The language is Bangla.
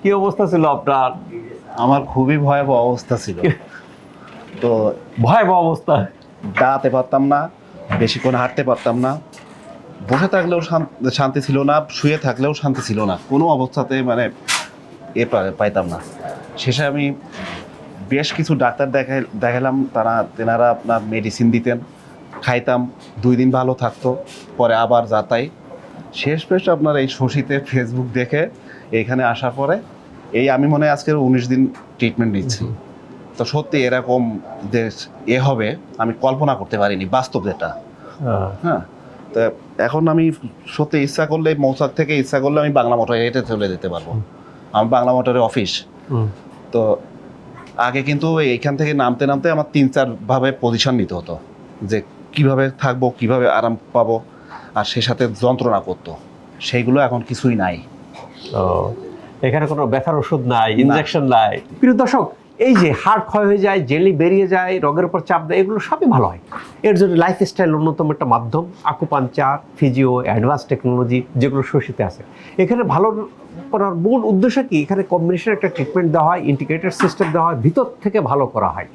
কি অবস্থা ছিল আপনার? আমার খুবই ভয়াবহ অবস্থা ছিল। তো ভয়াবহ অবস্থা। দাঁড়াতে পারতাম না, বেশিক্ষণ হাঁটতে পারতাম না, বসে থাকলেও শান্তি ছিল না, শুয়ে থাকলেও শান্তি ছিল না, কোনো অবস্থাতে মানে পাইতাম না। শেষে আমি বেশ কিছু ডাক্তার দেখালাম, তেনারা আপনার মেডিসিন দিতেন, খাইতাম, 2 দিন ভালো থাকতো, পরে আবার যাতাই। শেষ আপনার এই শশীতে ফেসবুক দেখে এইখানে আসার পরে আমি মনে হয় আজকের 19 দিন ট্রিটমেন্ট নিচ্ছি। তো সত্যি এরকম দেশ হবে আমি কল্পনা করতে পারিনি, বাস্তব যেটা। হ্যাঁ, তো এখন আমি সত্যি ইচ্ছা করলে মৌচাক থেকে ইচ্ছা করলে আমি বাংলা মোটরে হেঁটে চলে যেতে পারবো। আমার বাংলা মোটরের অফিস। তো আগে কিন্তু এইখান থেকে নামতে নামতে আমার 3-4 ভাবে পজিশন নিতে হতো, যে কিভাবে থাকবো, কিভাবে আরাম পাবো, আর সে সাথে যন্ত্রণা করতো। সেইগুলো এখন কিছুই নাই। এখানে কোনো ব্যথার ওষুধ নাই, ইনজেকশন নাই। প্রিয় দর্শক, এই যে হাড় ক্ষয় হয়ে যায়, জেলি বেরিয়ে যায়, রোগের উপর চাপ দেয়, এগুলো সবই ভালো হয়। এর জন্য লাইফস্টাইল অন্যতম একটা মাধ্যম। আকুপাঞ্চার, ফিজিও, অ্যাডভান্স টেকনোলজি, যেগুলো শশীতে আছে। এখানে ভালো করার মূল উদ্দেশ্য কি? এখানে কম্বিনেশন একটা ট্রিটমেন্ট দেওয়া হয়, ইন্টিগ্রেটেড সিস্টেম দেওয়া হয়, ভিতর থেকে ভালো করা হয়।